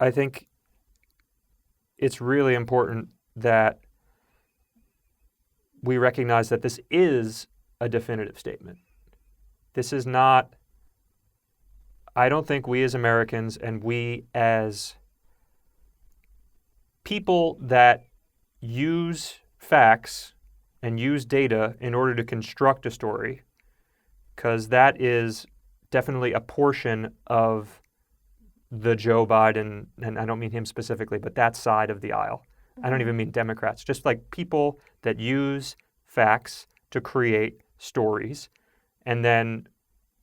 I think it's really important that we recognize that this is a definitive statement. This is not, I don't think we as Americans and we as people that use facts and use data in order to construct a story, because that is definitely a portion of the Joe Biden, and I don't mean him specifically, but that side of the aisle. I don't even mean Democrats, just like people that use facts to create stories. And then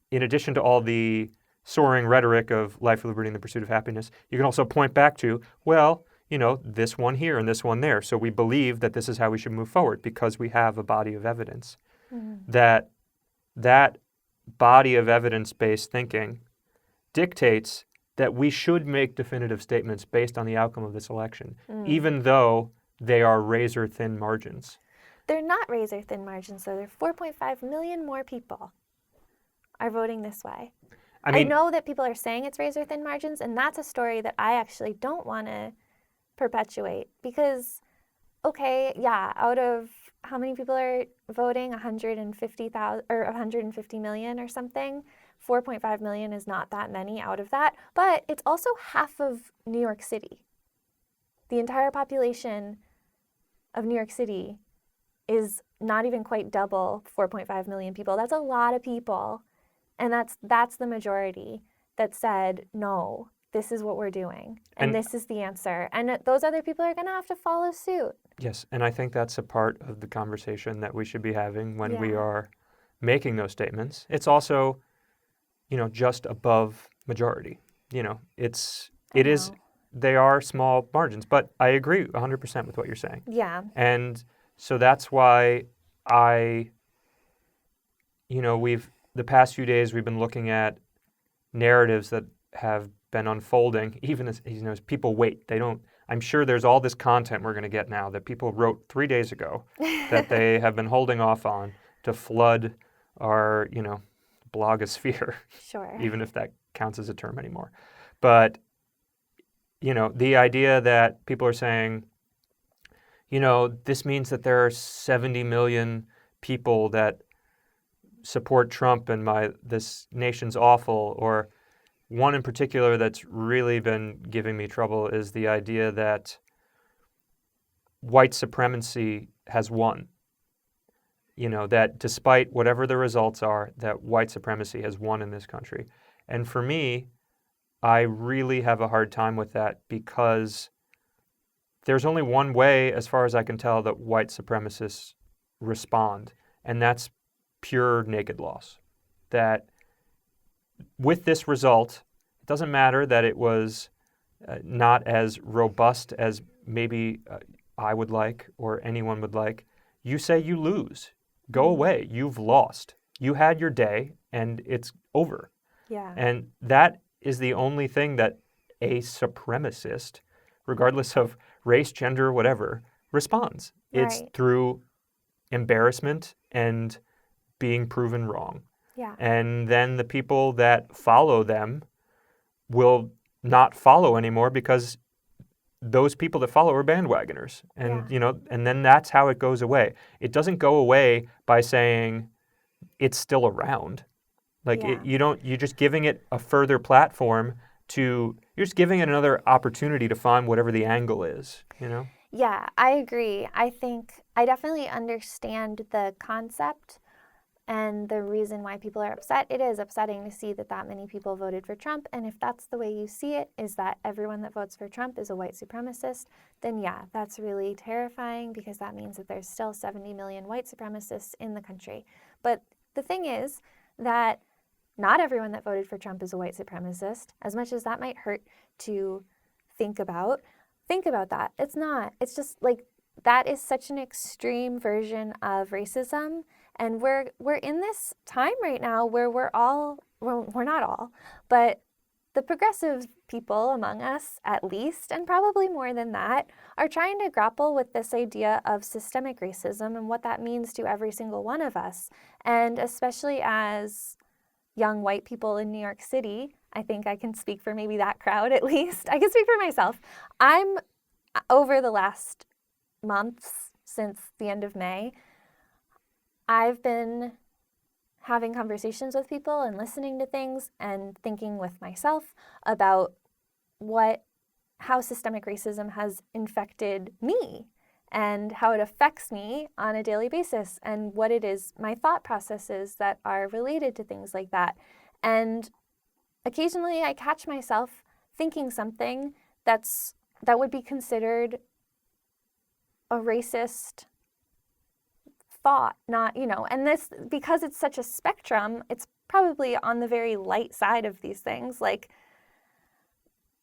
in addition to all the soaring rhetoric of life, liberty, and the pursuit of happiness, you can also point back to, well, you know, this one here and this one there. So we believe that this is how we should move forward because we have a body of evidence. That body of evidence-based thinking dictates that we should make definitive statements based on the outcome of this election, even though they are razor-thin margins. They're not razor-thin margins, though. They're 4.5 million more people are voting this way. I mean, I know that people are saying it's razor-thin margins, and that's a story that I actually don't want to perpetuate because, okay, yeah, out of how many people are voting? 150,000 or 150 million or something. 4.5 million is not that many out of that, but it's also half of New York City. The entire population of New York City is not even quite double 4.5 million people. That's a lot of people, and that's the majority that said, no, this is what we're doing, and this is the answer. And those other people are going to have to follow suit. Yes, and I think that's a part of the conversation that we should be having when we are making those statements. It's also, you know, just above majority. You know, they are small margins, but I agree 100% with what you're saying. Yeah. And so that's why the past few days we've been looking at narratives that have been unfolding, even as, you know, as people wait. I'm sure there's all this content we're going to get now that people wrote 3 days ago that they have been holding off on to flood our, you know, blogosphere. Sure. Even if that counts as a term anymore. But, you know, the idea that people are saying, you know, this means that there are 70 million people that support Trump and this nation's awful, or one in particular that's really been giving me trouble is the idea that white supremacy has won. You know, that despite whatever the results are, that white supremacy has won in this country. And for me, I really have a hard time with that because there's only one way, as far as I can tell, that white supremacists respond, and that's pure naked loss. That with this result, it doesn't matter that it was not as robust as maybe I would like or anyone would like. You say you lose. Go away. You've lost. You had your day, and it's over. Yeah. And that is the only thing that a supremacist, regardless of race, gender, whatever, responds. Right. It's through embarrassment and being proven wrong. Yeah. And then the people that follow them will not follow anymore because those people that follow are bandwagoners. And, you know, and then that's how it goes away. It doesn't go away by saying it's still around. Like you're just giving it a further platform you're just giving it another opportunity to find whatever the angle is, you know? Yeah, I agree. I think I definitely understand the concept and the reason why people are upset. It is upsetting to see that many people voted for Trump. And if that's the way you see it, is that everyone that votes for Trump is a white supremacist, then yeah, that's really terrifying because that means that there's still 70 million white supremacists in the country. But the thing is that not everyone that voted for Trump is a white supremacist, as much as that might hurt to think about. Think about that. It's not. It's just like that is such an extreme version of racism. And we're in this time right now where we're not all, but the progressive people among us, at least, and probably more than that, are trying to grapple with this idea of systemic racism and what that means to every single one of us. And especially as young white people in New York City, I think I can speak for maybe that crowd at least. I can speak for myself. Over the last months since the end of May, I've been having conversations with people and listening to things and thinking with myself about how systemic racism has infected me and how it affects me on a daily basis and what it is, my thought processes that are related to things like that. And occasionally I catch myself thinking something that would be considered a racist thought, not, and this, because it's such a spectrum, it's probably on the very light side of these things, like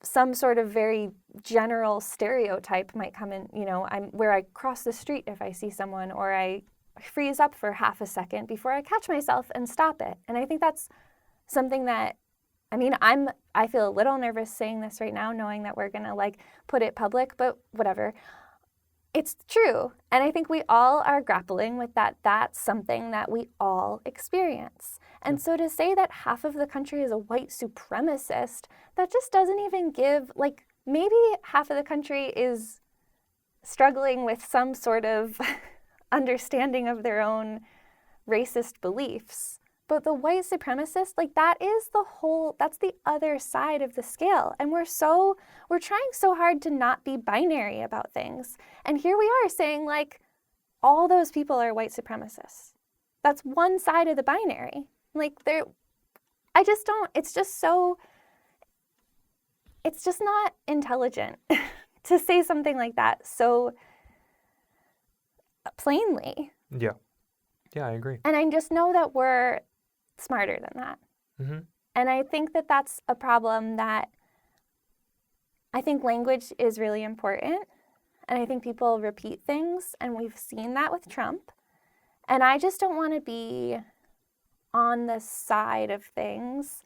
some sort of very general stereotype might come in, where I cross the street if I see someone, or I freeze up for half a second before I catch myself and stop it. And I think that's something that, I feel a little nervous saying this right now, knowing that we're gonna put it public, but whatever. It's true. And I think we all are grappling with that. That's something that we all experience. And so to say that half of the country is a white supremacist, that just doesn't even give, maybe half of the country is struggling with some sort of understanding of their own racist beliefs. But the white supremacist, that's the other side of the scale. And we're trying so hard to not be binary about things. And here we are saying, all those people are white supremacists. That's one side of the binary. It's just not intelligent to say something like that so plainly. Yeah. Yeah, I agree. And I just know that we're smarter than that. Mm-hmm. And I think that that's a problem that I think language is really important. And I think people repeat things, and we've seen that with Trump. And I just don't want to be on the side of things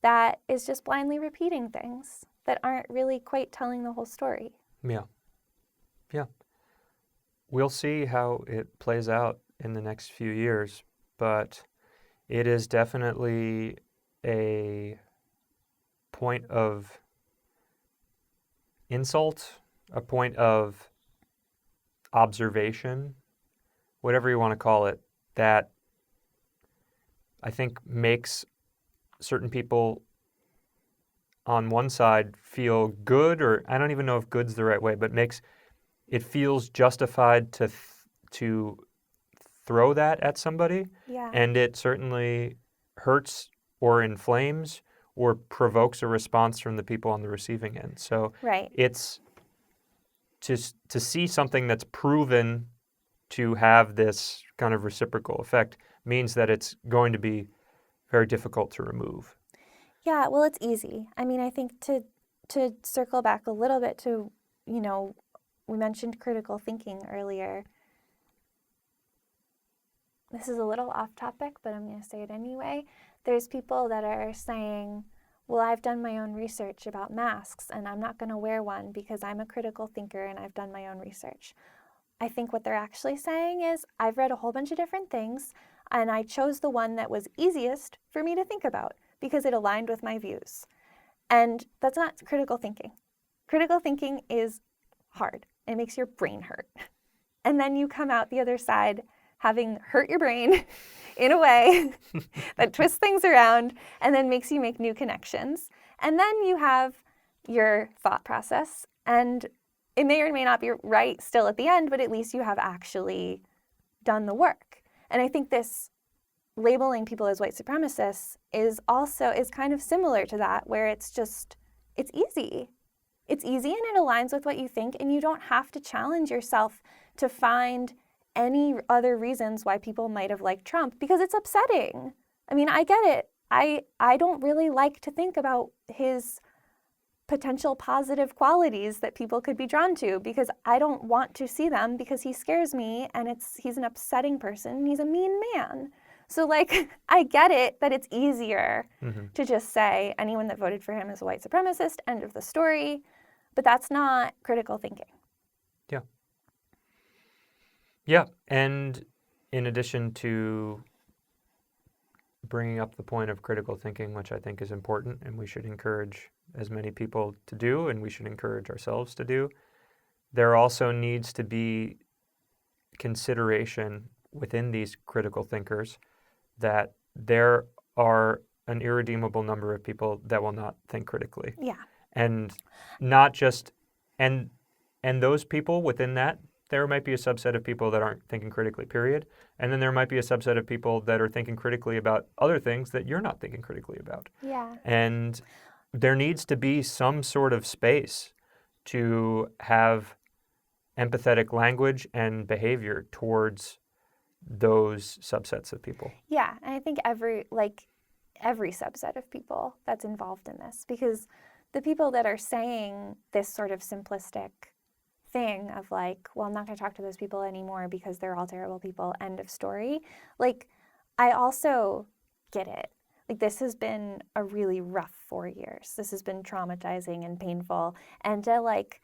that is just blindly repeating things that aren't really quite telling the whole story. Yeah. Yeah. We'll see how it plays out in the next few years, but it is definitely a point of insult, a point of observation, whatever you want to call it, that I think makes certain people on one side feel good, or I don't even know if good's the right way, but it feels justified to throw that at somebody. Yeah. And it certainly hurts or inflames or provokes a response from the people on the receiving end. So Right. it's just to see something that's proven to have this kind of reciprocal effect means that it's going to be very difficult to remove. Yeah, well, it's easy. I think to circle back a little bit to, we mentioned critical thinking earlier. This is a little off topic, but I'm going to say it anyway. There's people that are saying, well, I've done my own research about masks and I'm not going to wear one because I'm a critical thinker and I've done my own research. I think what they're actually saying is, I've read a whole bunch of different things and I chose the one that was easiest for me to think about because it aligned with my views. And that's not critical thinking. Critical thinking is hard. It makes your brain hurt. And then you come out the other side having hurt your brain in a way that twists things around and then makes you make new connections. And then you have your thought process, and it may or may not be right still at the end, but at least you have actually done the work. And I think this labeling people as white supremacists is kind of similar to that, where it's easy. It's easy and it aligns with what you think, and you don't have to challenge yourself to find any other reasons why people might have liked Trump, because it's upsetting. I get it. I don't really like to think about his potential positive qualities that people could be drawn to, because I don't want to see them, because he scares me and he's an upsetting person. He's a mean man. So I get it that it's easier to just say anyone that voted for him is a white supremacist, end of the story, but that's not critical thinking. Yeah. Yeah, and in addition to bringing up the point of critical thinking, which I think is important, and we should encourage as many people to do, and we should encourage ourselves to do. There also needs to be consideration within these critical thinkers that there are an irredeemable number of people that will not think critically. Yeah. And not just and those people within that, there might be a subset of people that aren't thinking critically, period. And then there might be a subset of people that are thinking critically about other things that you're not thinking critically about. Yeah. And there needs to be some sort of space to have empathetic language and behavior towards those subsets of people. Yeah, and I think every subset of people that's involved in this, because the people that are saying this sort of simplistic thing of like, well, I'm not going to talk to those people anymore because they're all terrible people, end of story. Like, I also get it. Like, this has been a really rough 4 years. This has been traumatizing and painful, and to like,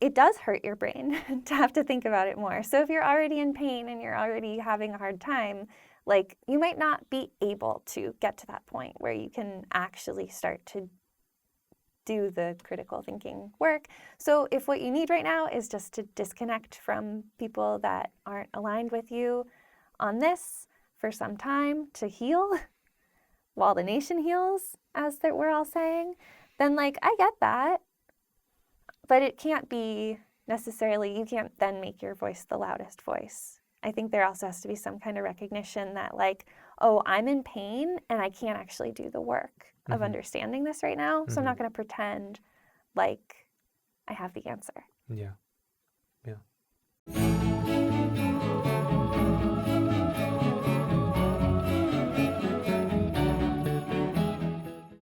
it does hurt your brain to have to think about it more. So if you're already in pain and you're already having a hard time, like, you might not be able to get to that point where you can actually start to do the critical thinking work. So if what you need right now is just to disconnect from people that aren't aligned with you on this for some time to heal while the nation heals, as that we're all saying, then like, I get that. But it can't be necessarily, you can't then make your voice the loudest voice. I think there also has to be some kind of recognition that like, oh, I'm in pain and I can't actually do the work of understanding this right now. So I'm not going to pretend like I have the answer. Yeah.